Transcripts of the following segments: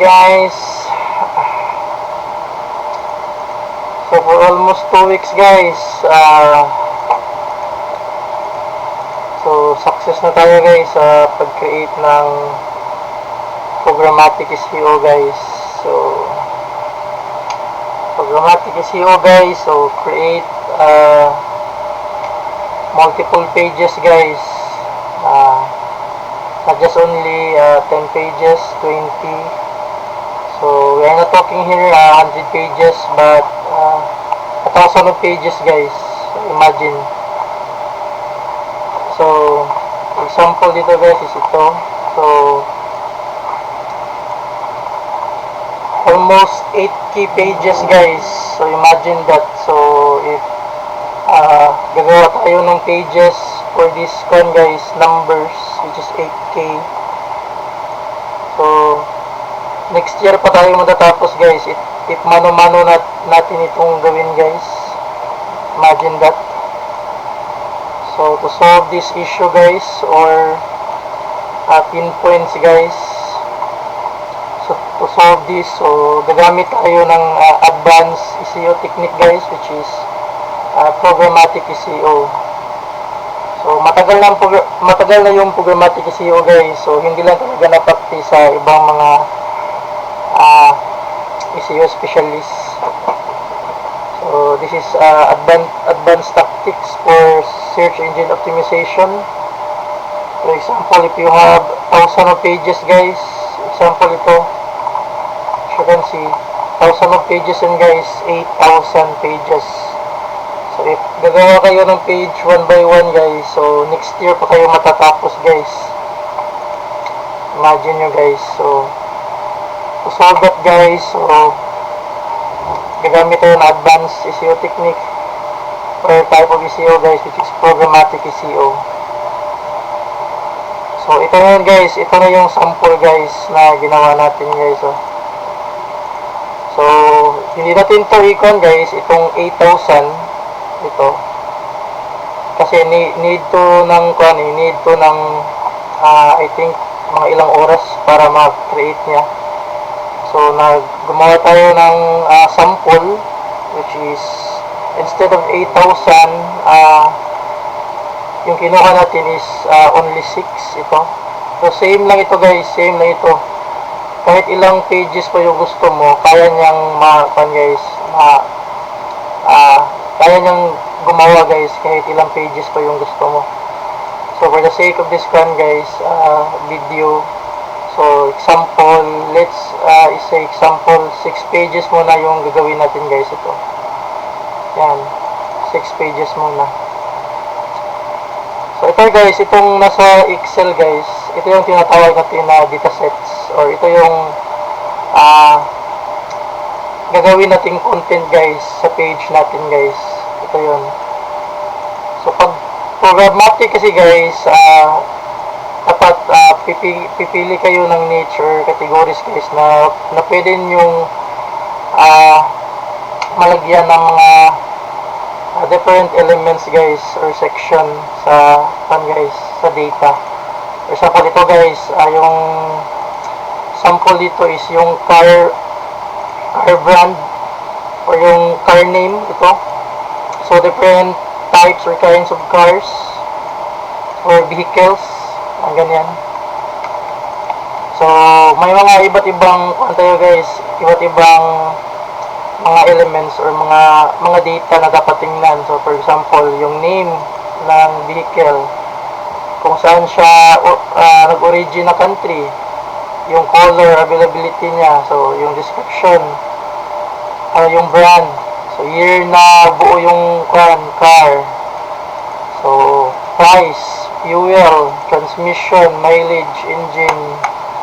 guys. So for almost 2 weeks guys, so success na tayo guys sa pag-create ng programmatic SEO guys. So programmatic SEO guys, so create multiple pages guys, not just only 10 pages, 20. So we are not talking here 100 pages, but 1,000 of pages guys. So, imagine. So example dito guys is ito. So almost 8k pages guys. So imagine that. So if gagawa tayo ng pages for this one guys, numbers, which is 8k. So next year pa tayo matatapos guys, if mano-mano natin itong gawin guys. Imagine that. So to solve this issue guys, or pinpoints guys, so to solve this, so gagamit tayo ng advanced SEO technique guys, which is programmatic SEO. So matagal na yung programmatic SEO guys. So hindi lang talaga na-practice sa ibang mga SEO specialists. So this is advanced tactics for search engine optimization. For example, if you have 1,000 of pages guys, example ito, as you can see, 1,000 of pages and guys, 8,000 pages. So if gagawa kayo ng page 1 by 1 guys, so next year pa kayo matatapos guys. Imagine nyo guys. So to solve that guys, so gagamit tayo ng advanced SEO technique for type of SEO guys, which is programmatic SEO. So ito na yun guys, ito na yung sample guys na ginawa natin guys. So hindi natin ito ikon guys, itong 8,000 ito, kasi need to ng I think mga ilang oras para ma-create niya. So gumawa tayo ng sample, which is instead of 8,000, yung kinuha natin is only 6 ito. So same lang ito guys, same lang ito. Kahit ilang pages pa yung gusto mo, kaya niyang kaya niyang gumawa guys, kahit ilang pages pa yung gusto mo. So for the sake of this one guys, video, so example, let's say example 6 pages muna yung gagawin natin guys. Ito yan, 6 pages muna. So ito guys, itong nasa Excel guys, ito yung tinatawag natin na datasets, or ito yung gagawin nating content guys sa page natin guys. Ito yun. So pag programmatic kasi guys, dapat pipili kayo ng niche or categories guys na pwede nyong malagyan ng mga different elements guys, or section sa guys, sa data. For example, ito guys, yung sample dito is yung car brand or yung car name ito. So different types or kinds of cars or vehicles, ang ganyan. So may mga iba't ibang tayo guys, iba't ibang mga elements or mga data na dapat tingnan. So for example, yung name ng vehicle, kung saan siya nag-origin na country, yung color, availability niya, so yung description, yung brand, so year na buo yung car, so price, fuel, transmission, mileage, engine,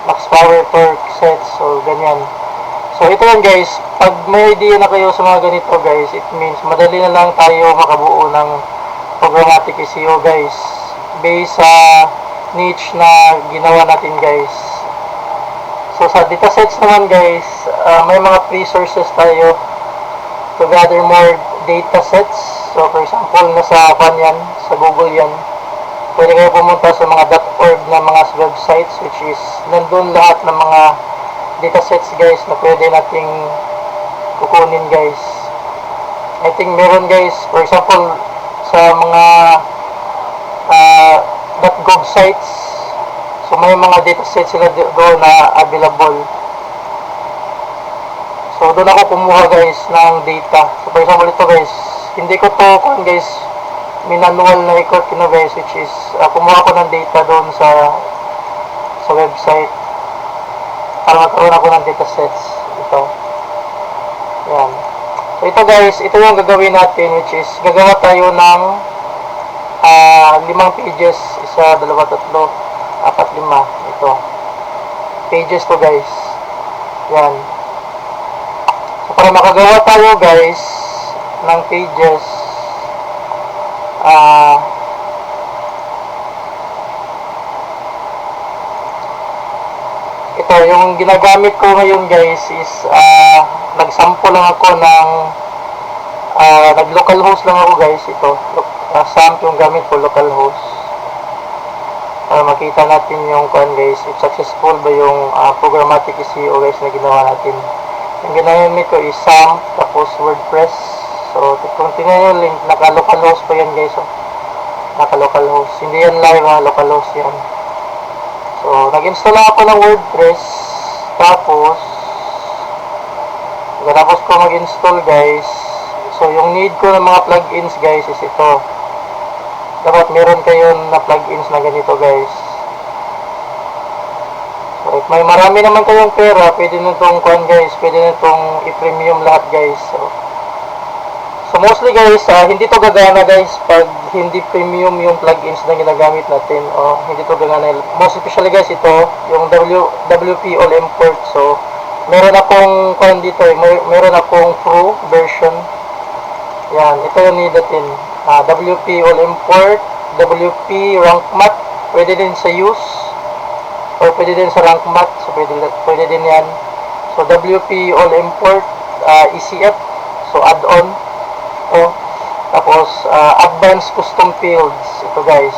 max power, torque, sets, so ganyan. So ito lang guys, pag may idea na kayo sa mga ganito guys, it means madali na lang tayo makabuo ng programmatic SEO guys, based sa niche na ginawa natin guys. So sa datasets naman guys, may mga free sources tayo to gather more datasets. So for example, nasa yan, sa Google yan. Pwede kayo pumunta sa mga .org na mga websites, which is nandun lahat ng mga datasets guys na pwede nating kukunin guys. I think meron guys, for example sa mga .gov sites, so may mga datasets sila doon na available. So doon ako kumuha guys ng data. So for example ito guys, hindi ko to guys manual na record ko guys, which is kumuha ko ng data doon sa website para magkaroon ako ng datasets. Ito. Yan. So ito guys, ito yung gagawin natin, which is gagawa tayo ng 5 pages, 1, 2, 3, 4, 5. Ito. Pages to guys. Yan. So para makagawa tayo guys ng pages, ito yung ginagamit ko ngayon guys is nagsample lang ako ng nag-local host lang ako guys. Ito SAMP yung gamit ko, local host, para makita natin yung guys, if successful ba yung programmatic SEO guys na ginawa natin. Yung ginamit ko is SAMP tapos WordPress. So kung tingnan nyo link, naka-local host pa yan guys. Naka-local host, hindi yan live, local host yan. So nag-install ako ng WordPress, tapos ko mag-install guys. So yung need ko ng mga plugins guys is ito. Dapat meron kayo na plugins na ganito guys. So if may marami naman kayong pera, pwede na itong guys, pwede na itong i-premium lahat guys. So mostly guys, hindi to gagana guys pag hindi premium yung plugins na ginagamit natin, o hindi to gagana. Most especially guys, ito yung WP All Import. So meron akong dito, meron akong Pro version. Yan, ito yung need natin. WP All Import, WP Rank Math, pwede din sa use or pwede din sa Rank Math. So pwede din yan. So WP All Import, ECF, so add-on. Tapos advanced custom fields, ito guys.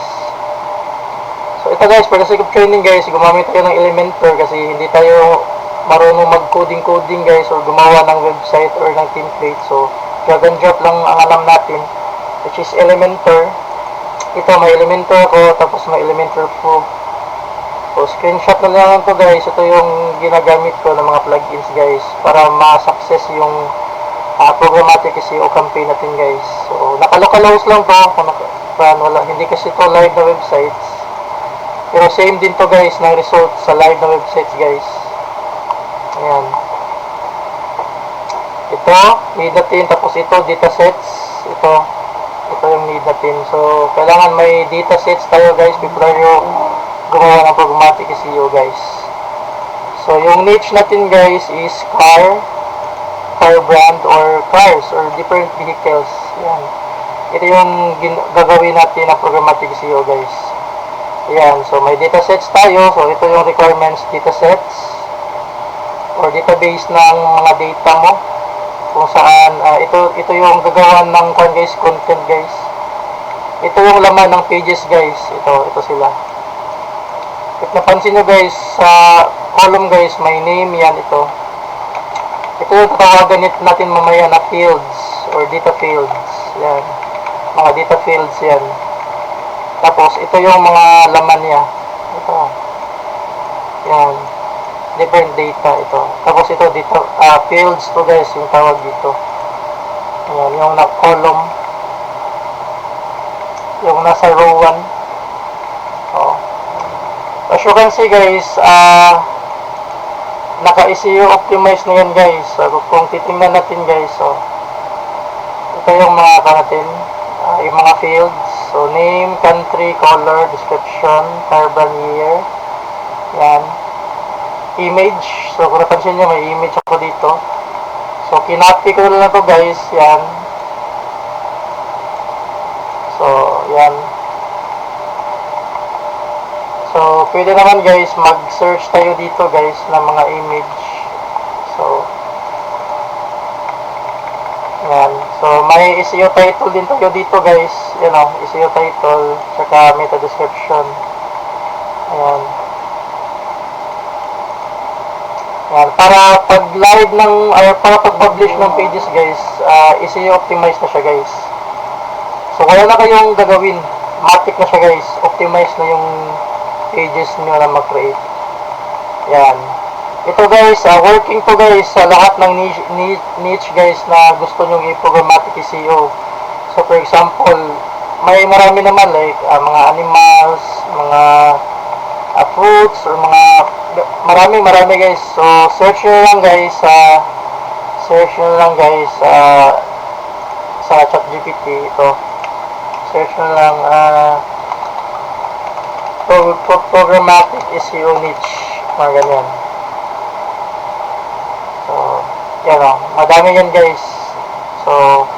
So ito guys, for the sake of training guys, gumamit tayo ng Elementor kasi hindi tayo marunong mag-coding guys, or gumawa ng website or ng template. So drag and drop lang ang alam natin, which is Elementor. Ito, may Elementor ako, tapos may Elementor Pro. So screenshot na lang ito guys. Ito yung ginagamit ko ng mga plugins guys para ma-success yung programmatic SEO campaign natin guys. So naka-local host lang to, wala, hindi kasi to live na websites, pero same din to guys ng result sa live na websites guys. Ayan, ito need natin, tapos ito datasets, ito yung need natin. So kailangan may datasets tayo guys before you gumawa ng programmatic SEO guys. So yung niche natin guys is car brand or cars or different vehicles. Yan. Ito yung gagawin natin na programmatic SEO guys. Yan. So may datasets tayo. So ito yung requirements, datasets or database ng mga data mo, kung saan ito yung gagawa ng guys, content guys. Ito yung laman ng pages guys. Ito sila. If napansin nyo guys, sa column guys, may name yan. Ito yung tatawagan natin mamaya na fields or data fields. Yan. Mga data fields yan. Tapos, ito yung mga laman niya. Ito. Yan. Different data ito. Tapos ito dito, fields to guys, yung tawag dito. Yan, yung na column. Yung nasa row 1. Oh. As you can see guys, naka-SEO optimize na yan guys. So, kung titingnan natin guys, so ito yung mga natin, yung mga fields. So name, country, color, description, car brand, year. Yan. Image. So kung napansin nyo, may image ako dito. So kinopy ko na to guys. Yan. So yan. So pwede naman guys mag-search tayo dito guys ng mga image. So yan. So may SEO title din tayo dito guys. Yan o, SEO title saka meta description. Ayan. Yan, para pag live ng, or para pag publish ng pages guys, isi-optimize na siya guys. So wala na kayong gagawin, matic na siya guys, optimize na yung pages nyo na mag-create. Yan. Ito guys, working to guys sa lahat ng niche guys na gusto nyo i-programmatic SEO. So for example, may marami naman like mga animals, mga fruits, or mga marami guys. So search nyo lang guys sa ChatGPT. Ito, search nyo lang programmatic SEO niche, mga ganyan. So yan o, madami yan guys. So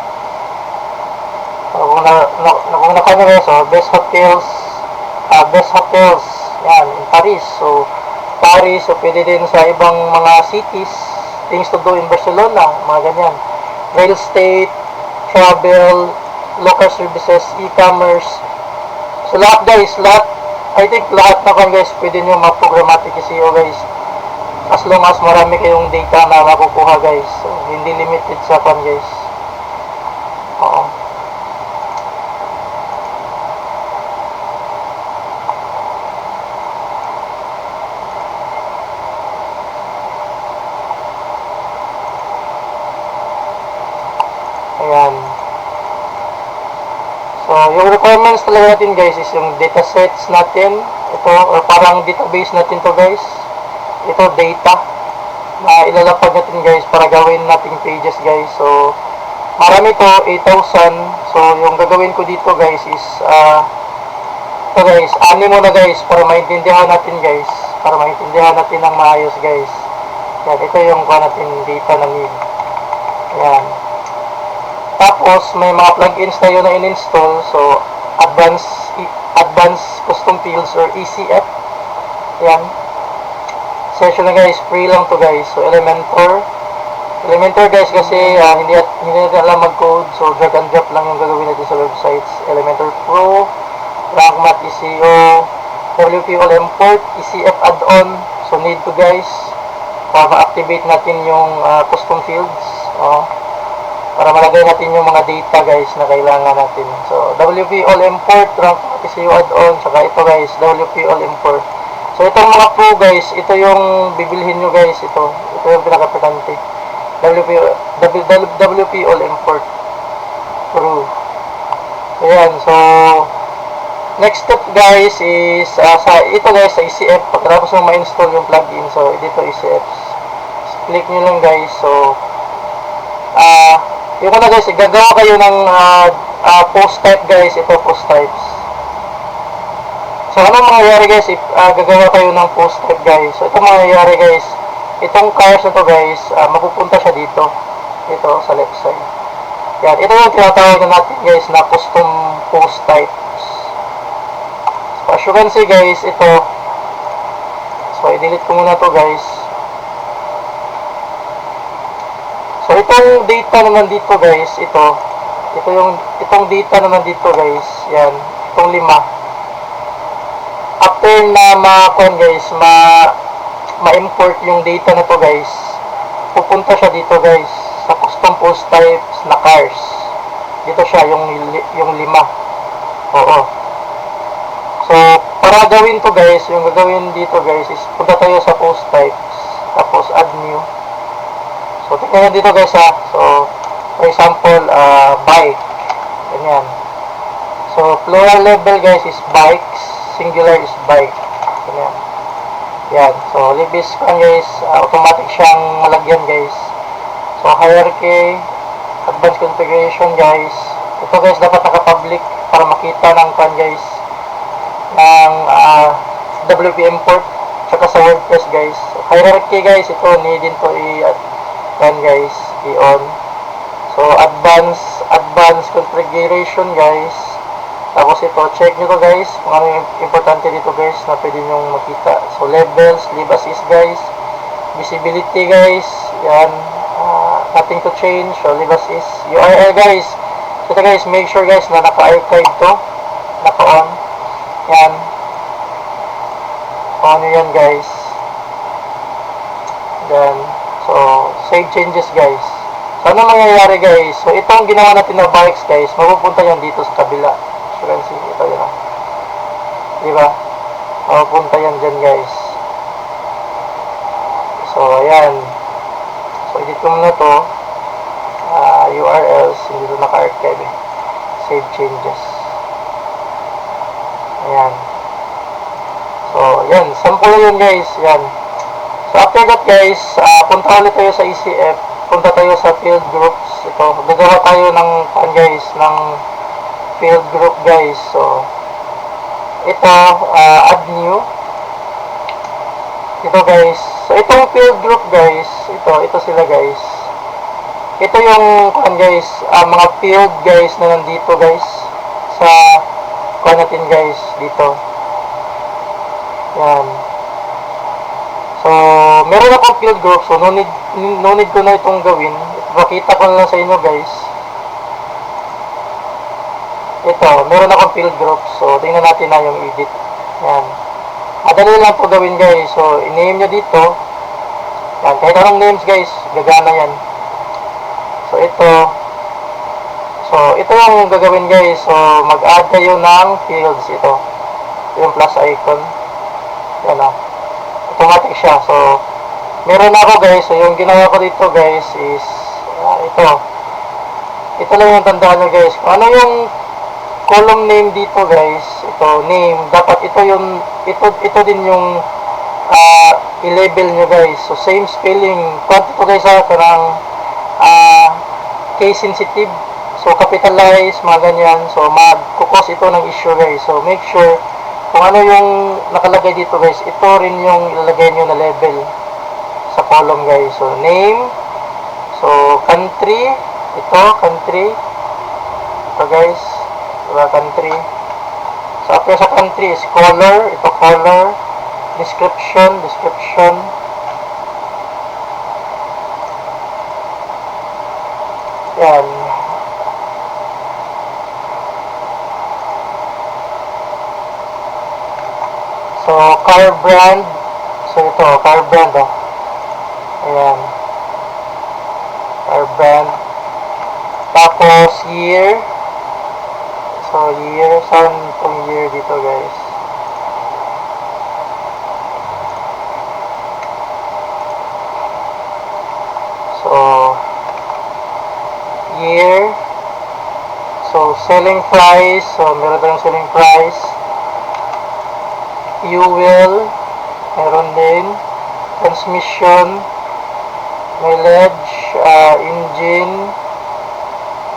kung nakanya guys, so best hotels yan in Paris. So Paris, so pwede din sa ibang mga cities, things to do in Barcelona, mga ganyan. Real estate, travel, local services, e-commerce. So lahat guys, I think lahat na kan guys, pwede nyo ma-programmatic SEO guys. As long as marami kayong data na makukuha guys. So, hindi limited sa kan guys. Oo. Ayan. So, yung requirements talaga natin guys is yung datasets natin. Ito, or parang database natin to guys. Ito, data na ilalapag natin guys para gawin nating pages guys. So, marami to, 8,000. So, yung gagawin ko dito guys is, ito guys, 6 muna guys para maintindihan natin guys. Para maintindihan natin ng maayos guys. Yan, ito yung natin data na need. Yan. Tapos, may mga plugins tayo na in-install. So, Advanced Custom Fields or ECF. Yan. Session na guys, free lang to guys. So, Elementor guys kasi hindi natin alam mag-code. So, drag and drop lang yung gagawin natin sa websites. Elementor Pro, RankMath SEO, WP All Import, ECF add-on. So, need to guys para ma-activate natin yung custom fields. Para malagay natin yung mga data guys na kailangan natin. So, WP All Import, RankMath SEO add-on, saka ito guys, WP All Import. So, itong mga pro guys, ito yung bibilhin nyo guys, ito yung pinaka-importante. WP All Import Pro. Ayan, so next step guys is ito guys, sa ECF, pagkatapos mo ma-install yung plugin, so dito ECF, click nyo lang guys. So yung na guys, gagawa kayo ng post type guys, ito post types. So, anong mangyayari guys if gagawa kayo ng post type guys? So, ito mangyayari guys, itong cars na to guys, mapupunta siya dito sa left side. Yan, ito yung tinatawag na natin guys na custom post types. So, as you can see guys, ito, so i-delete ko muna to guys. So, itong data naman dito guys, itong data naman dito guys, yan, itong 5. After na ma-import yung data na to guys, pupunta siya dito guys sa custom post types na cars. Dito siya yung 5. Oo. So, para gawin to guys, yung gagawin dito guys is punta tayo sa post types, tapos add new. So, tingnan dito guys ha. So, for example, bike. Ganyan. So, plural level guys is bikes, singular is bike. Ganyan. Yan. So, libis kan guys, automatic siyang malagyan guys. So, hierarchy, advanced configuration guys. Ito guys, dapat naka-public para makita ng kan guys, ng WP import, tsaka sa WordPress guys. So, hierarchy guys, ito needin to i-on guys, i-on. So, advanced configuration guys. Tapos ito, check nyo to guys, kung ano yung importante dito guys na pwede nyo makita. So, levels, leave as is guys. Visibility guys, yan, nothing to change. So, leave as is. URL guys, ito guys, make sure guys na naka-archive to, naka-on. Yan. On yan guys. Then, so, save changes guys. So, ano mangyayari guys? So, itong ginawa natin na bikes guys, mapupunta yan dito sa kabila. So, you can see, ito yun. Diba? Mapupunta yan dyan guys. So, ayan. So, edit ko muna to. URLs, hindi ito naka-archive eh. Save changes. Ayan. So, yan. Sample na yun guys. Yan. So, after that guys, punta ulit tayo sa ECF. Punta tayo sa field groups. Ito, gagawa tayo ng guys, ng field group guys. So, ito, add new. Ito guys. So, itong field group guys, ito sila guys. Ito yung guys, mga field guys na nandito guys sa natin guys dito. Yan. So, meron akong field group. So, no need ko na itong gawin. Pakita ko na lang sa inyo guys. Ito, meron akong field group. So, tingnan natin na yung edit. Yan. Madali lang ito gawin guys. So, i-name nyo dito. Yan. Kahit anong names guys, gagana yan. So, ito yung gagawin guys. So, mag-add kayo ng fields. Ito yung plus icon. Yan o. Automatic siya. So, meron ako guys. So, yung ginawa ko dito guys is ito. Ito lang yung tandaan nyo guys. Kung ano yung column name dito guys. Ito, name. Dapat ito din yung i-label nyo guys. So, same spelling. Kung ito guys parang case sensitive. So, capitalize, mga ganyan. So, mag-cause ito ng issue guys. So, make sure kung ano yung nakalagay dito guys, ito rin yung ilalagay nyo na label sa column guys. So, name. So, country. Ito, country. Ito guys. Diba, country. So, after sa country is color. Ito, color. Description. Yan. So, car brand. So, ito, car brand, oh. Ayan. Car brand. Tapos, year. So, year. Saan itong year dito, guys? So, year. So, selling price. So, meron tayong selling price. Fuel. Meron din. Transmission. Mileage. Engine.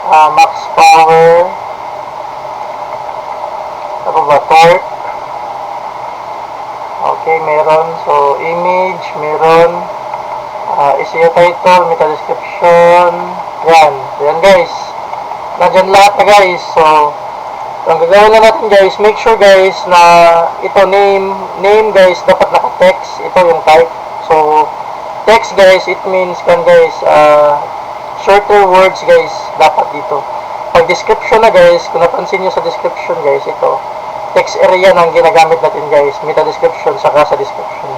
Max power. Ano ba? Torque. Okay, meron. So, image. Meron. SEO title. Meta description. Yan. Yan guys. Nandyan lahat na guys. So, ang gagawin na natin guys, make sure guys na ito name guys, dapat naka-text. Ito yung type. So, text guys, it means kan guys, shorter words guys, dapat dito. Pag description na guys, kung napansin nyo sa description guys, ito, text area na ang ginagamit natin guys, meta description, saka sa description.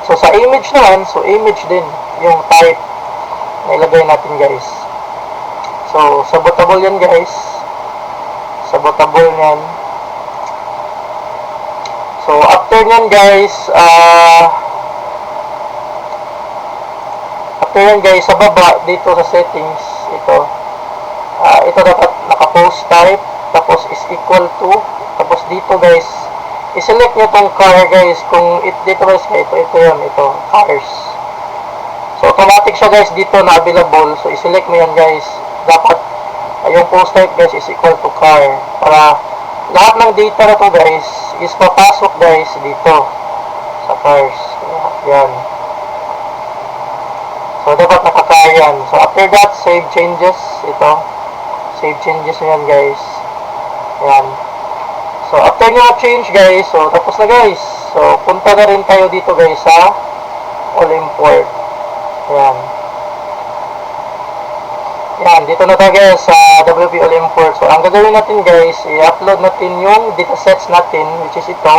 So, sa image naman, so image din, yung type na ilagay natin guys. So, sabotable yan guys. Sabotable yan. So, after nyan guys, sa baba, dito sa settings, ito dapat naka-post type, tapos is equal to, tapos dito guys, i-select nyo tong car guys, kung dito guys, ito yan, ito, cars. So, automatic siya guys, dito na available, so i-select mo yan guys, dapat, yung post type guys is equal to car, para lahat ng data na to guys, is papasok guys, dito, sa cars, yan. So, dapat naka-car yan. So, after that, save changes, ito, save changes yan guys, yan. So, after nyo change guys, so, tapos na guys. So, punta na rin tayo dito guys sa all import. Yan. Yan, dito na tayo guys sa WP all import. So, ang gagawin natin guys, i-upload natin yung datasets natin, which is ito.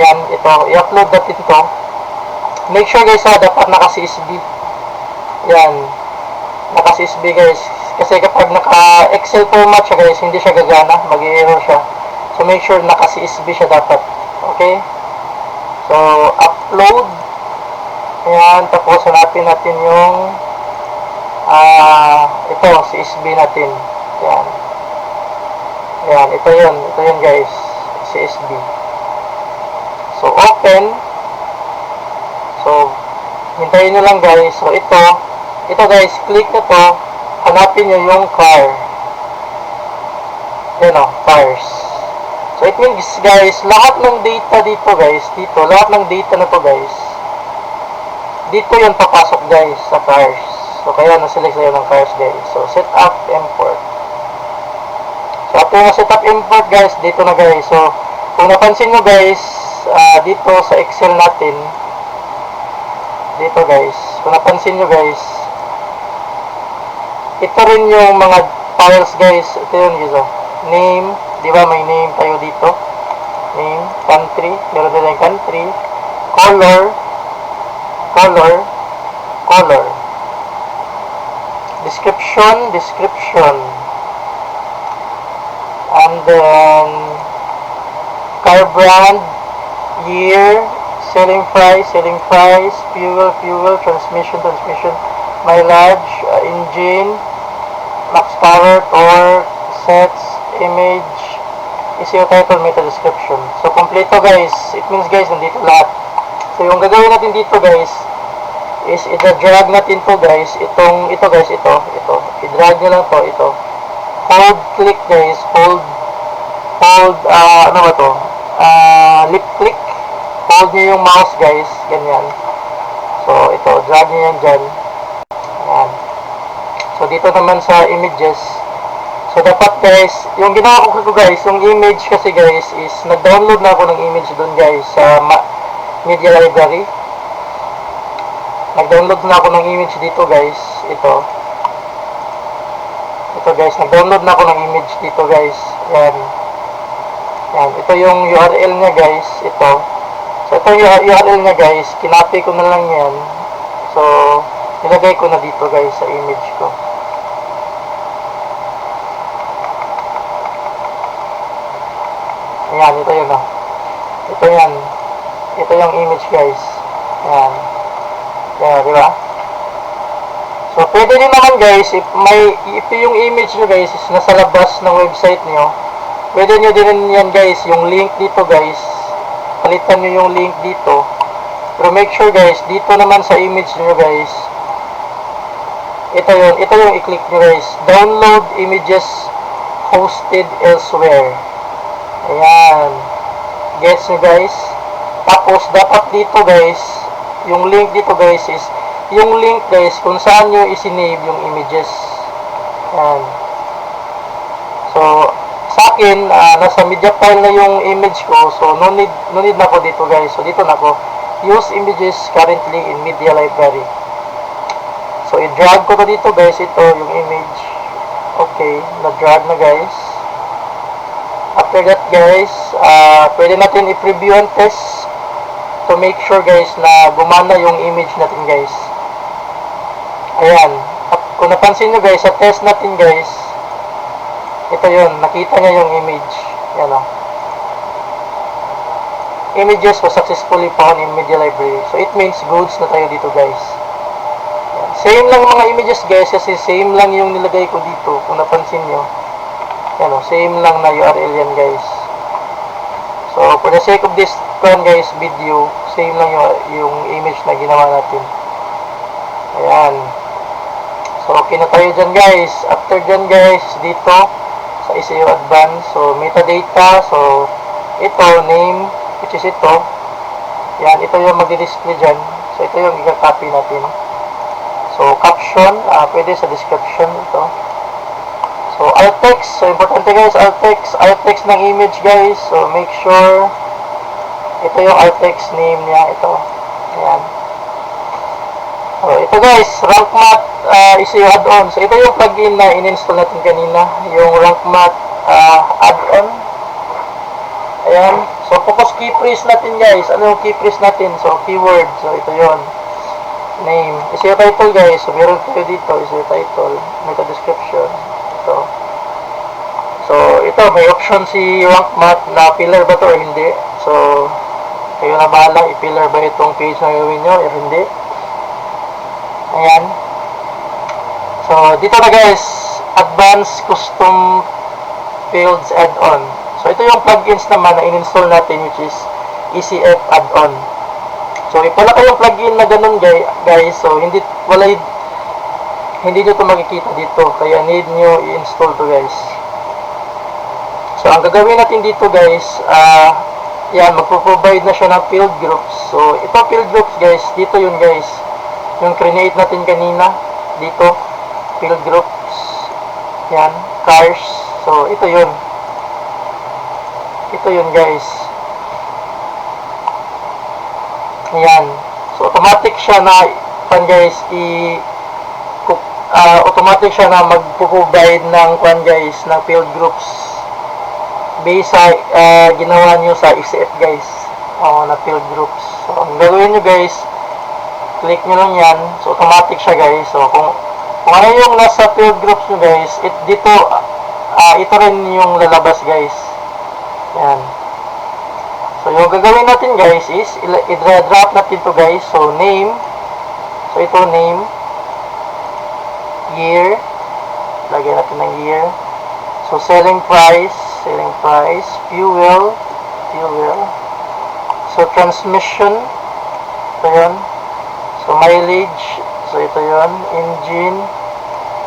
Yan, ito, i-upload natin ito. make sure guys ha, dapat naka-CSV. Yan. Naka-CSV guys. Kasi kapag naka-Excel format siya guys, hindi siya gagana. Mag-error siya. So, make sure naka-CSV siya dapat. Okay? So, upload. Ayan. Tapos, hanapin natin yung ito, CSV natin. Ayan. Ayan. Ito yun guys. CSV. So, open. So, hintayin nyo lang guys. So, ito guys, click na to. Hanapin nyo yung car. Yan o, cars. So, it means guys, lahat ng data dito guys, lahat ng data na to guys, dito yan papasok guys, sa cars. So, kaya na-select sa'yo ng cars guys. So, set up, import. So, after na set up, import guys, dito na guys. So, kung napansin nyo guys, dito sa Excel natin, dito guys, kung napansin nyo guys, ito rin yung mga files guys. Ito yun guys. Name, di ba may name tayo dito? Name, country, meron din yung country, color, description, and then car brand, year, selling price, fuel, transmission, mileage, engine, max power, torque, sets, image, ECU title, meta description. So, kompleto guys. It means guys, nandito lahat. So, yung gagawin natin dito guys, is i-drag natin to guys. Ito guys, ito. I-drag nyo lang to, ito. Hold, click guys. Hold, ano ba to? Lip click. Hold nyo yung mouse guys. Ganyan. So, ito. Drag nyo yan dyan. Ayan. So, dito naman sa images. So, dapat guys, yung ginawa ko guys, yung image kasi guys, is nag-download na ako ng image doon guys sa media library. Nag-download na ako ng image dito guys. Ito guys, nag-download na ako ng image dito guys. Yan. Ito yung URL niya guys. Ito. So, ito yung URL niya guys. Kinopy ko na lang yan. So, nilagay ko na dito guys sa image ko. Ayan, ito yun o. Ito yan. Ito yung image guys. Ayan. Ayan, di ba? So, pwede din naman guys, if yung image nyo guys is nasa labas ng website nyo, pwede nyo din yan guys, yung link dito guys, palitan nyo yung link dito. Pero make sure guys, dito naman sa image nyo guys, ito yung i-click nyo guys, download images hosted elsewhere. Ayan. Gets nyo guys? Tapos, dapat dito guys, yung link dito guys is, yung link guys, kung saan nyo isinave yung images. Ayan. So, sa akin, nasa media file na yung image ko, so no need na ko dito guys. So, dito na ko, use images currently in media library. So, i-drag ko na dito guys, ito yung image. Okay, na-drag na guys. After that guys, pwede natin i-preview and test to make sure guys na gumana yung image natin guys. Ayan. At kung napansin nyo guys, sa test natin guys, ito yun, nakita niya yung image. Yan o. Images was successfully found in media library. So it means goods na tayo dito guys. Ayan. Same lang mga images guys, kasi same lang yung nilagay ko dito, kung napansin nyo. Yan o, same lang na URL yan guys. So for the sake of this one guys, video, same lang yung image na ginawa natin. Ayan. So okay na tayo dyan guys. After dyan guys, dito sa ECU Advanced, so metadata, so ito, name, which is ito. Yan, ito yung mag-display dyan. So ito yung i-copy natin. So caption, pwede sa description ito. So alt text, so importante guys, alt text ng image guys. So make sure ito yung alt text name niya, ito. Ayan. So ito guys, rank math ECU add-on. So ito yung plugin na in-install natin kanina, yung rank math add-on. Ayan. So, focus key phrase natin guys. Ano yung key phrase natin? So, keyword. So, ito yon. Name. Isa yung title guys. So, meron tayo dito. Isa yung title. Meta description. Ito. So, ito. May option si rank math na pillar ba to or hindi. So, kayo na bahala. I-pillar ba itong page na gawin nyo or hindi. Ayan. So, dito na guys. Advanced Custom Fields Add-on. So, ito yung plugins naman na in-install natin which is ECF add-on. So, wala kayong plugin na ganun guys. So, hindi nyo ito makikita dito. Kaya need nyo i-install to guys. So, ang gagawin natin dito guys, yan, magpo-provide na siya ng field groups. So, ito field groups guys, dito yun guys. Yung create natin kanina, dito, field groups. Yan, cars. So, ito yun. Ito yun guys. Ayan. So, automatic siya na, guys, automatic siya na magpo-provide ng, guys, ng field groups. Based sa, ginawa nyo sa ECF guys. Na field groups. So, ang gagawin nyo guys, click nyo lang yan. So, automatic siya guys. So, kung ano yung nasa field groups nyo guys, dito, ito rin yung lalabas guys. Yan. So, yung gagawin natin guys is, i-drop natin to guys. So, name. So, ito name. Year. Lagyan natin ng year. So, selling price. Fuel. So, transmission. Ito yun. So, mileage. So, ito yun. Engine.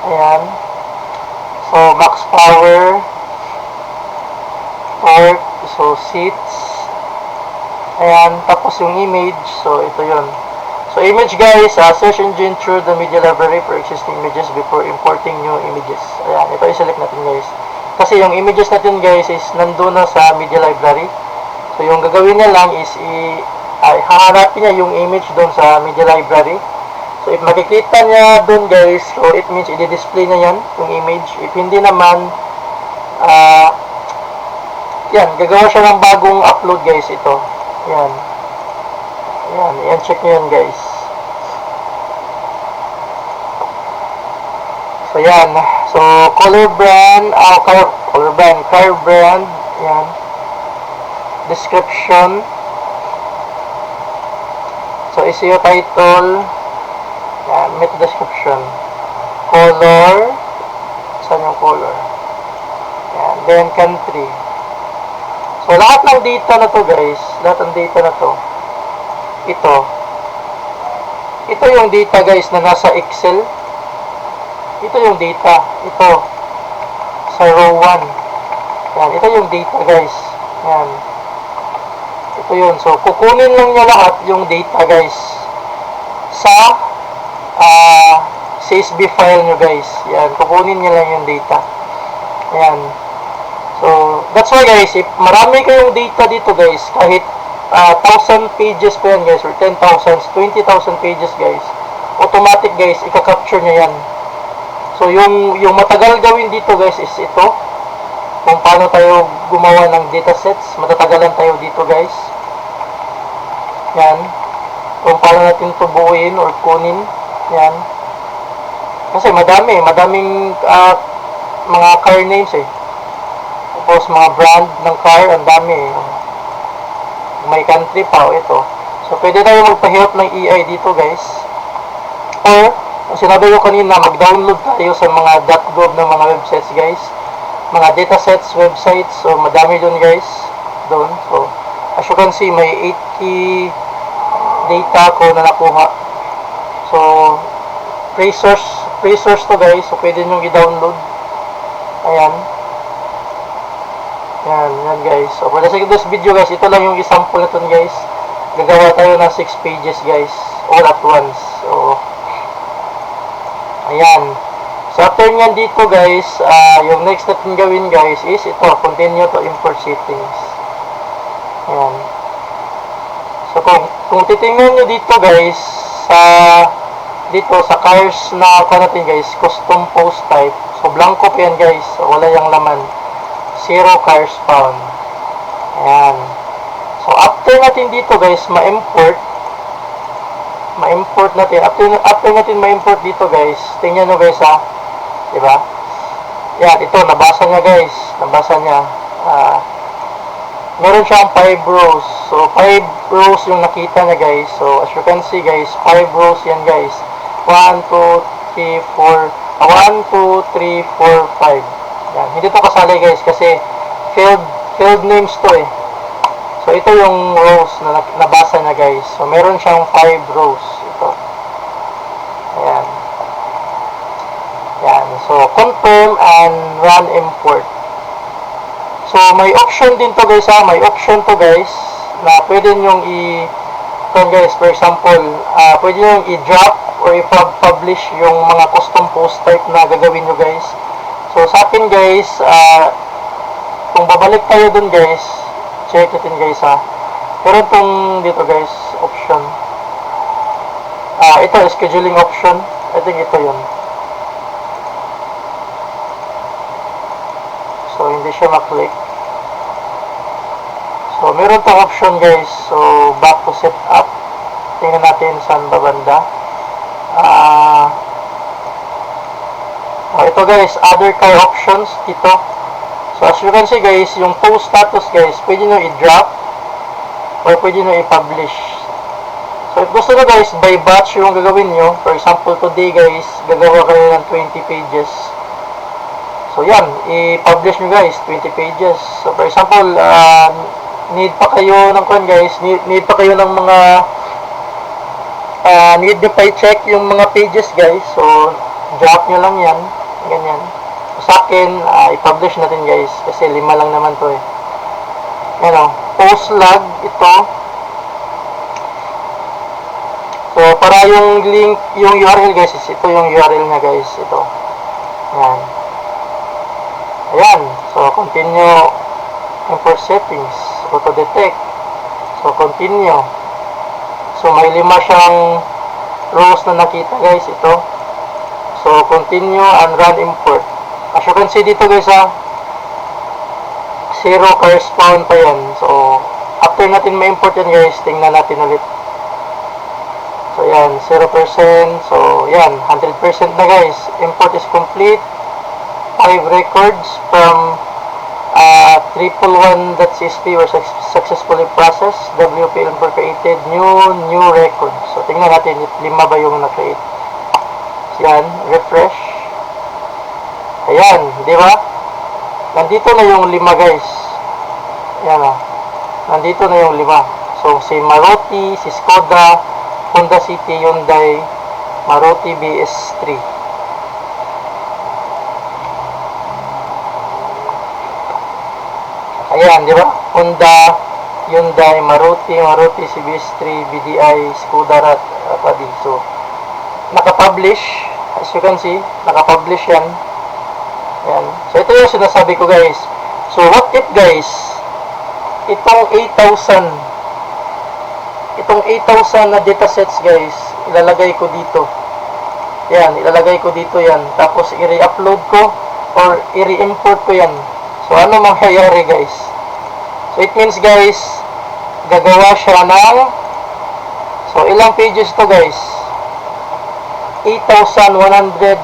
Ayan. So, max power. Torque. So, seats. Ayan. Tapos yung image. So, ito yun. So, image guys, search engine through the media library for existing images before importing new images. Ayan. Ito i-select natin guys. Kasi yung images natin guys is nandun na sa media library. So, yung gagawin niya lang is hahanapin niya yung image doon sa media library. So, if makikita niya doon guys, so it means i-display na yan, yung image. If hindi naman, yan, gagawa siya ng bagong upload guys, ito. Yan. Yan, i-check nyo yan guys. So, yan. So, color brand, car brand, yan. Description. So, SEO title. Yan, meta description. Color. Saan yung color? Yan, then country. So, lahat ng data na to guys, lahat ng data na to, ito yung data guys na nasa Excel. Ito yung data. Ito. Sa row 1. Yan. Ito yung data guys. Yan. Ito yun. So, kukunin lang niya lahat yung data guys. Sa CSV file nyo guys. Yan. Kukunin niya lang yung data. Yan. So, that's why guys, if marami kayong data dito guys, kahit 1,000 pages pa yan guys, or 10,000, 20,000 pages guys, automatic guys, ika-capture niya yan. So, yung matagal gawin dito guys is ito. Kung paano tayo gumawa ng datasets. Matatagalan tayo dito guys. Yan. Kung paano natin ito buuin or kunin. Yan. Kasi madaming mga car names eh. Tapos mga brand ng car, ang dami eh. May country pa, ito. So, pwede tayo magpahirap ng EI dito guys. Or, ang sinabi ko kanina, mag-download tayo sa mga .gov ng mga websites guys. Mga datasets, websites. So, madami dun guys. Doon. So, as you can see, may 80 data ko na nakuha. So, free source to guys. So, pwede nyo i-download. Ayan. Yan guys. So, for the sake of this video guys, ito lang yung example na guys. Gagawa tayo ng 6 pages guys. All at once. So, ayan. So, after nyan dito guys, yung next natin gawin guys is ito, continue to import settings. Ayan. So, kung titingnan nyo dito guys, dito sa cars na natin guys, custom post type. So, blanco pa yan guys. So, wala yung laman. 0 cars found. Ayan. after natin dito guys, ma-import natin. After natin ma-import dito guys, tingnan nyo guys ha. Diba? Yan, ito, nabasa niya guys. Nabasa niya. Meron siyang 5 rows. So, 5 rows yung nakita niya guys. So, as you can see guys, 5 rows yan guys. 1, 2, 3, 4. 1, 2, 3, 4, 5. Yan. Hindi to kasali guys kasi field names to eh. So, ito yung rows na nabasa niya guys. So, meron siyang 5 rows. Ito. Ayan. Yan. So, confirm and run import. So, may option din to guys ha. May option to guys na pwede nyong guys, for example, pwede nyong i-drop or i-publish yung mga custom post type na gagawin nyo guys. So, sa akin guys, kung babalik tayo dun guys, check natin guys ha. Meron tong dito guys, option. Ito, scheduling option. I think ito yun. So, hindi siya maklik. So, meron tong option guys. So, back to setup. Tingnan natin saan babanda. Ito guys, other car options dito. So, as you can see guys, yung post status guys, pwede nyo i-drop or pwede nyo i-publish. So, if gusto nyo guys, by batch yung gagawin nyo. For example, today guys, gagawa kayo ng 20 pages. So, yan, i-publish nyo guys, 20 pages. So, for example, need pa kayo ng guys, need pa kayo ng mga need nyo pa i-check yung mga pages guys. So, drop nyo lang yan. Ganyan. So, sa akin, i-publish natin guys. Kasi 5 lang naman to eh. Yan o. Post log, ito. So, para yung link, yung URL guys, ito yung URL nya guys. Ito. Yan. Ayan. So, continue import settings. Auto detect. So, continue. So, may 5 siyang rows na nakita guys. Ito. So, continue and run import. As you can see dito guys ha, 0 correspond pa yan. So, after natin ma-import yan guys, tingnan natin ulit. So, yan, 0%. So, yan, 100% na guys. Import is complete. 5 records from 111.csv were successfully processed. WP import created. New record. So, tingnan natin, 5 ba yung na-create. So, yan, refresh. Ayan, di ba? Nandito na yung 5 guys. Ayan o. Nandito na yung 5. So, si Maruti, si Skoda, Honda City, Hyundai, Maruti BS3. Ayan, di ba? Honda, Hyundai, Maruti CBS3, BDI, Skoda, Rapadi. So, naka-publish. As you can see, naka-publish yan. Ayan. So, ito yung sinasabi ko guys. So, what if guys, itong 8,000 na datasets guys, ilalagay ko dito. Yan, ilalagay ko dito yan. Tapos, i-re-upload ko or i-re-import ko yan. So, ano mangyayari guys? So, it means guys, gagawa siya ng, so, ilang pages to guys? 8,129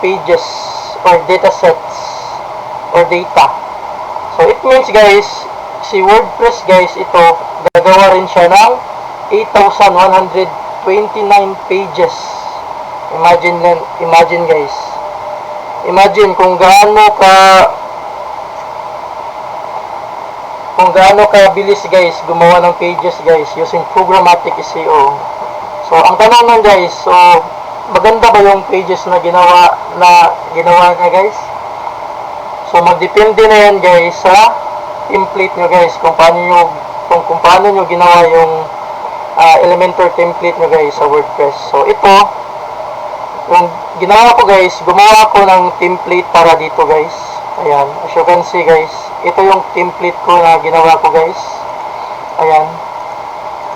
pages or datasets or data. So, it means guys, si WordPress guys, ito, gagawa rin siya ng 8,129 pages. Imagine guys. Imagine kung gaano ka bilis guys gumawa ng pages guys using programmatic SEO. So, ang tanong nun guys, so, maganda ba yung pages na ginawa niya guys? So, magdepende na yan guys sa template nyo guys, kung paano nyo ginawa yung Elementor template nyo guys sa WordPress. So, ito, yung ginawa ko guys, gumawa ko ng template para dito guys. Ayan, as you can see guys, ito yung template ko na ginawa ko guys. Ayan.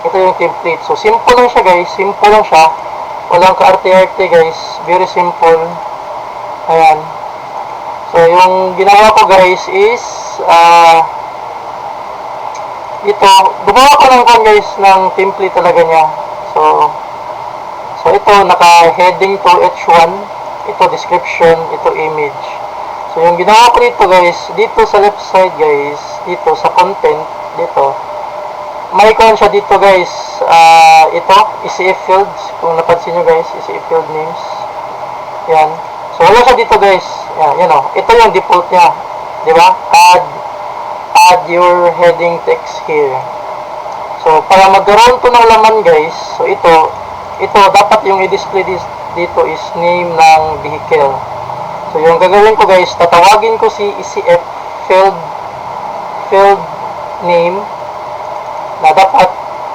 Ito yung template. So, simple lang siya guys. Simple lang siya. Walang ka-arte-arte guys. Very simple. Ayan. So, yung ginawa ko guys is ito, gumawa ko ng kwan guys, ng template talaga niya. So ito, naka-heading to H1, ito description, ito image. So yung ginawa ko dito guys, dito sa left side guys, dito sa content, dito, may kwan siya dito guys, ito, ECF fields, kung napansin nyo guys, ECF field names, yan. So wala siya dito guys, yan o, ito yung default niya, di ba? Add your heading text here. So para magkaroon to ng laman guys, so ito dapat yung i-display dito is name ng vehicle. So yung gagawin ko guys, tatawagin ko si ECF field name, na dapat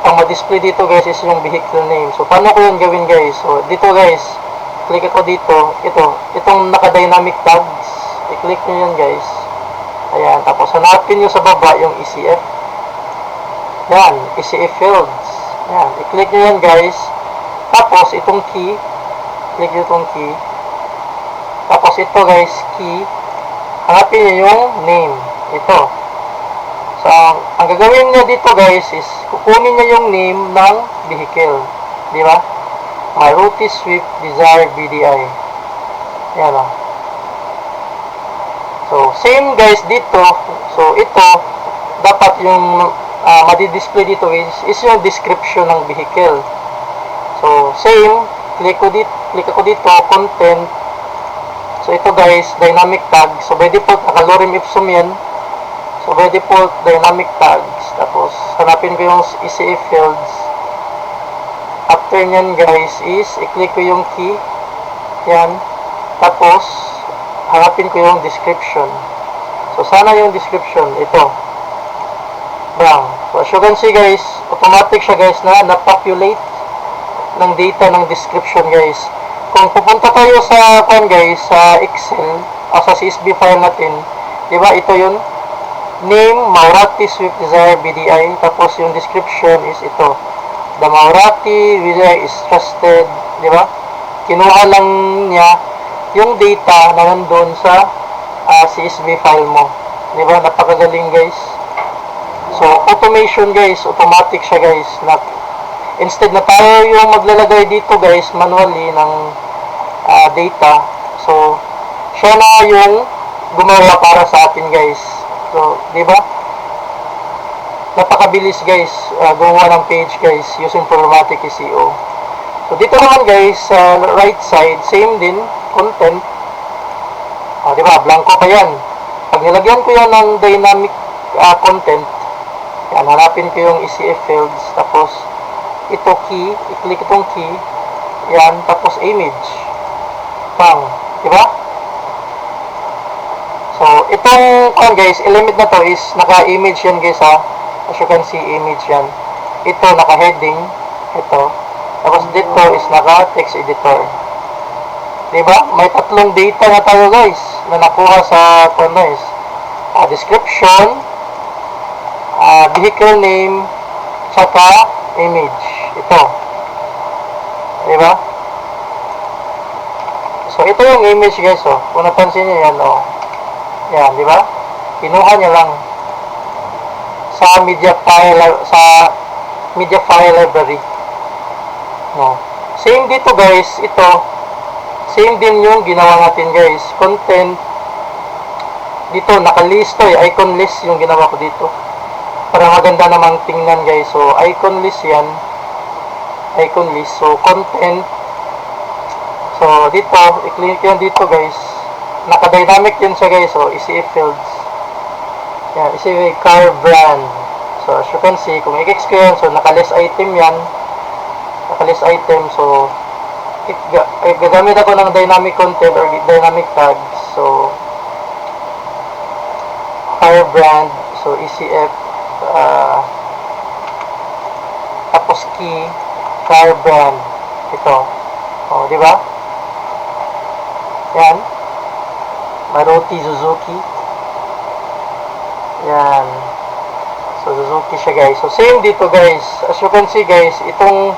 ang ma-display dito guys is yung vehicle name. So paano ko yun gawin guys? So dito guys, click ako dito, itong naka-dynamic tags, i-click nyo yan guys. Ayan, tapos hanapin nyo sa baba yung ECF. Yan, ECF fields. Yan, i-click nyo yan guys. Tapos itong key, click nyo itong key. Tapos ito guys, key. Hanapin nyo yung name. Ito. So, ang gagawin nyo dito guys is, kukunin nyo yung name ng vehicle. Di ba? Maruti Swift Desire BDI. Yan o. So, same guys dito. So, ito, dapat yung madi-display dito is yung description ng vehicle. So, same, click ako dito, content. So, ito guys, dynamic tag. So, by default, naka-lorem ipsum yan. So, by default, dynamic tags. Tapos, hanapin ko yung ECF fields. After nyan guys is, i-click ko yung key. Yan. Tapos, hanapin ko yung description. So, sana yung description, ito. Bang. So, as you can see guys, automatic siya guys na populate ng data ng description guys. Kung pupunta tayo sa guys, sa Excel, o sa CSV file natin, di ba ito yun? Name, Maurati Swift Desire BDI, tapos yung description is ito. The Maurati BDI is trusted, di ba? Kinuha lang niya yung data na nandun sa CSV file mo. Di ba? Napakagaling guys. So, automation guys, automatic siya guys. Instead na tayo yung maglalagay dito guys, manually ng data. So, siya na yung gumawa para sa atin guys. So, di ba? Napakabilis guys, gumawa ng page guys, using programmatic SEO. So, dito naman guys, sa right side, same din, content. Di ba? Blanco pa yan. Pag nilagyan ko yan ng dynamic content, yan, hanapin ko yung ECF fields, tapos ito key, i-click itong key, yan, tapos image. Bang, di ba? So, itong guys, element na to is naka-image yan guys ha. As you can see, image yan. Ito, naka-heading, ito. Tapos dito is naka-text editor. Di ba? May tatlong data na tayo guys, na nakuha sa guys. Description, vehicle name, tsaka image. Ito. Di ba? So, ito yung image guys, oh. Kung napansin nyo yan, oh. Yan, di ba? Kinuha niya lang sa media file library. No. Same dito guys, ito. Same din yung ginawa natin guys. Content. Dito, naka-list to, icon list yung ginawa ko dito. Para maganda namang tingnan guys. So, icon list yan. Icon list. So, content. So, dito, i-click yan dito guys. Naka-dynamic din siya guys. So, ECF fields. Yan, ECF car brand. So, as you can see, kung i-click ko yan, so, naka-list item yan. Naka-list item. So, gagamit ako ng dynamic content or dynamic tags. So, car brand. So, ECF. Tapos key, car brand. Ito. O, di ba? Yan. Maruti Suzuki. Yan. So, Suzuki siya guys. So, same dito guys. As you can see guys, itong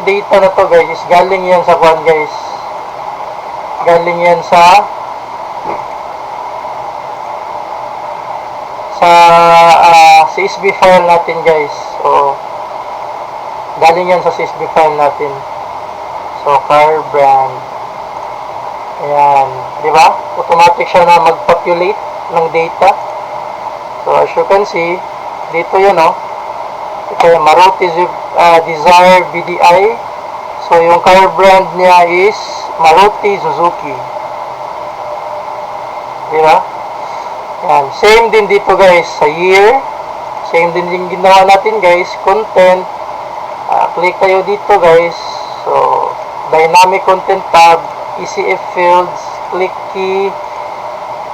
data na to guys, is galing yan sa kwan guys. Galing yan sa sa CSV file natin guys. So galing yan sa CSV file natin. So car brand, ayan, di ba? Automatic siya na mag-populate ng data. So as you can see, dito yun, no? Ito yung Maruti Dzire BDI. So yung car brand niya is Maruti Suzuki, di ba? Yan. Same din dito guys sa year. Same din yung ginawa natin guys. Content. Click tayo dito guys. So dynamic content tab, ECF fields, click key.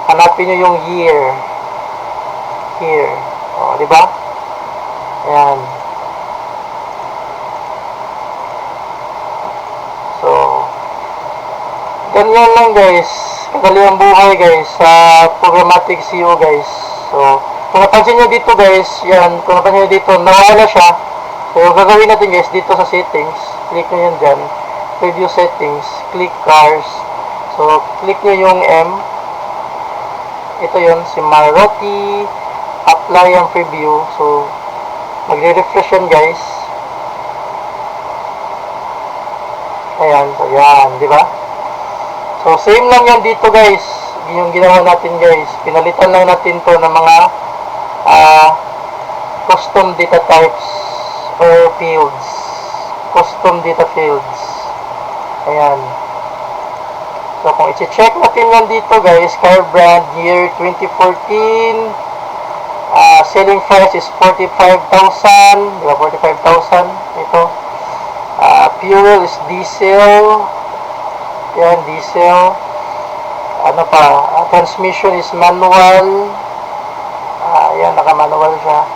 Hanapin nyo yung year. Here. O, di ba? Ayan. So ganyan lang guys. Kadali ang buhay guys sa programmatic SEO guys. So kung napansin nyo dito guys, yan, kung napansin nyo dito, nawala siya. So yung gagawin natin guys, dito sa settings, click nyo yan dyan, preview settings, click cars. So click nyo yung M. Ito yun, si Maruti, apply ang preview. So magre-refresh yan guys. Ayan, so yan, di ba? So, same lang yan dito guys. Yung ginawa natin guys. Pinalitan lang natin to ng mga custom data types or fields. Custom data fields. Ayan. So, kung i-check natin yan dito guys, car brand year 2014, selling price is 45,000. Diba, 45,000. Ito. Fuel is diesel. Yan, diesel. Ano pa? Transmission is manual. Yan, naka-manual siya.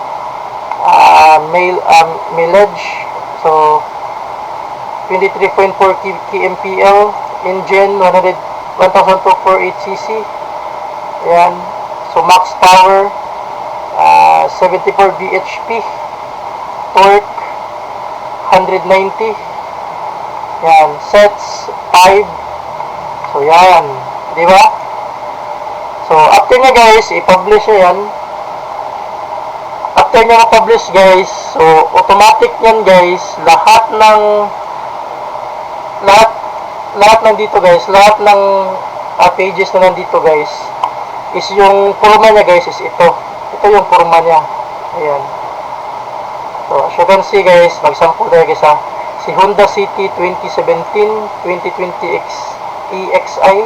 Mileage. So, 23.4 kmpl. Engine, 1,248cc. Yan. So, max power, 74 bhp. Torque, 190. Yan. Sets, 5. So, yan. Di ba? So, after nyo guys, i-publish nyo yan. After nyo ma-publish guys, so, automatic yan guys, lahat ng dito guys, lahat ng pages na nandito guys, is yung forma niya guys, is ito. Ito yung forma niya. Ayan. So, as you can see guys, mag-sample tayo guys ha. Si Honda City 2017-2020 EXI.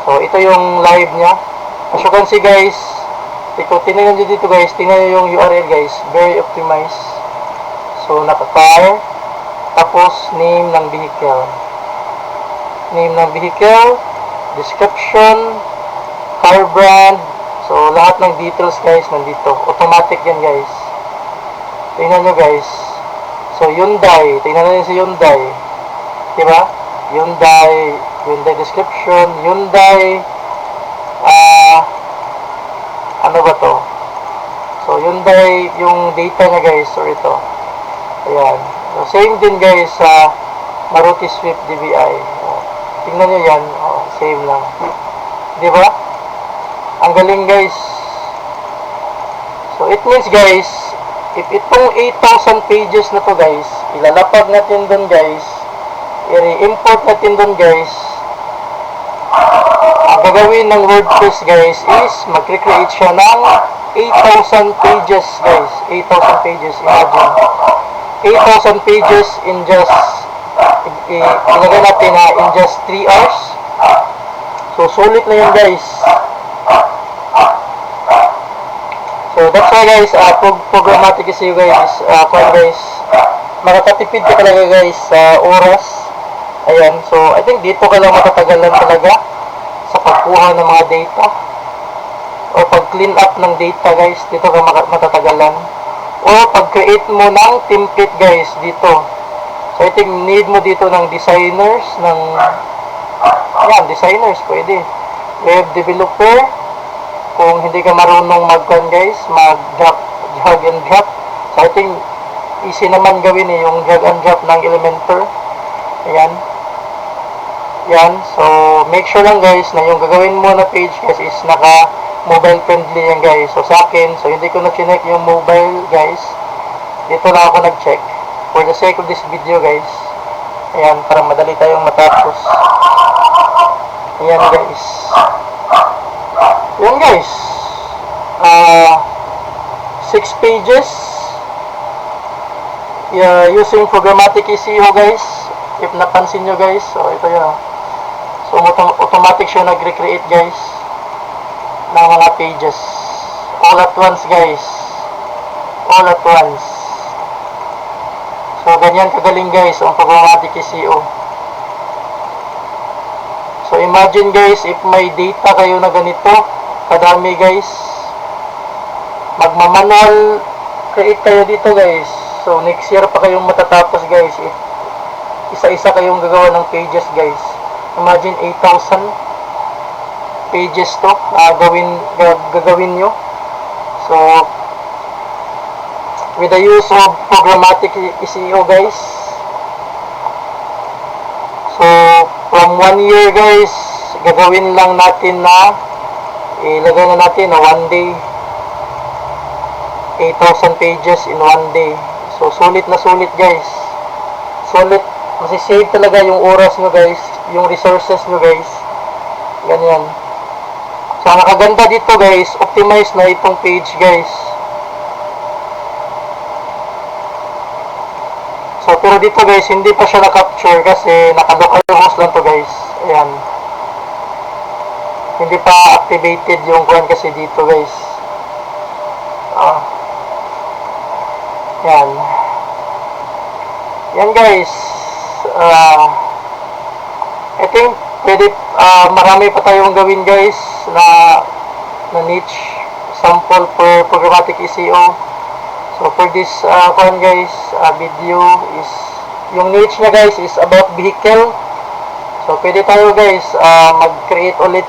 So, ito yung live niya. As you can see guys, tingnan nyo dito guys, tingnan nyo yung URL guys, very optimized. So, naka-car, tapos name ng vehicle. Name ng vehicle, description, car brand. So, lahat ng details guys nandito. Automatic yan guys. Tingnan nyo guys. So, Hyundai. Tingnan nyo si Hyundai. Diba? Hyundai description, Hyundai, ano ba to? So, Hyundai, yung data niya guys, so ito. Ayan. So, same din guys sa Maruti Swift DVI. Tingnan nyo yan. Same lang. Diba? Ang galing guys. So, it means guys, if itong 8,000 pages na to guys, ilalapag natin dun guys, i-import natin dun guys, ang gagawin ng WordPress guys is mag-create siya ng 8,000 pages guys. 8,000 pages, imagine 8,000 pages in just ilagay natin na in just 3 hours. So sulit na yun guys. So that's why guys, programmatic SEO guys, guys, makakatipid ka talaga guys sa oras. Ayan, so I think dito ka lang matatagalan talaga sa pagkuha ng mga data o pag-clean up ng data guys, dito ka matatagalan. O pag-create mo ng template guys, dito. So I think need mo dito ng designers, designers, pwede. Web developer, kung hindi ka marunong guys, drag and drop. So I think easy naman gawin yung drag and drop ng Elementor. Ayan. Yan. So, make sure lang guys na yung gagawin mo na page guys is mobile friendly yan guys. So sa akin, so hindi ko na chinek yung mobile guys. Dito lang ako nag-check. For the sake of this video guys. Ayan, para madali tayong matapos. Ayan guys. Ayan guys. 6 pages. Yeah, using programmatic ECU guys. If napansin nyo guys. So ito yun. So automatic siya nag-recreate guys ng mga pages. All at once guys. All at once. So ganyan kagaling guys ang programmatic ECU. So imagine guys if may data kayo na ganito kadami guys, magmamanual create kayo dito guys. So next year pa kayong matatapos guys if isa-isa kayong gagawa ng pages guys. Imagine 8,000 pages to gagawin nyo. So with the use of programmatic ECU guys, so from 1 year guys, gagawin lang natin na ilagay na natin na 1 day 8,000 pages in 1 day. So sulit na sulit guys, sulit, masisave talaga yung oras nyo guys, yung resources nyo guys, ganyan. So ang nakaganda dito guys, optimize na itong page guys. So pero dito guys, hindi pa siya na-capture kasi naka-localhost lang to guys. Ayan, hindi pa activated yung kuhan kasi dito guys. Yan. Yan guys. I think pwede, marami pa tayong gawin guys na niche sample for programmatic ECU. So for this one guys, video is, yung niche na guys is about vehicle. So pwede tayo guys mag-create ulit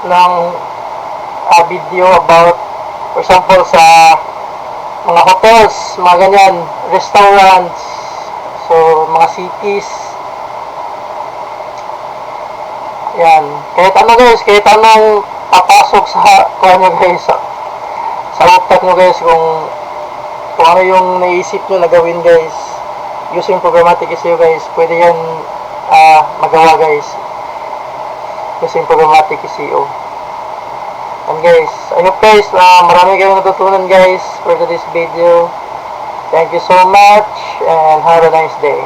ng video about, for example, sa mga hotels, mga ganyan, restaurants, so mga cities. Yan, kahit ano guys, kahit anong papasok sa kuha nyo guys, sa utak nyo guys, kung ano yung naisip nyo na gawin guys using programmatic ECU guys, pwede yan magawa guys using programmatic ECU. And guys, I hope guys marami kayong natutunan guys for today's video. Thank you so much and have a nice day.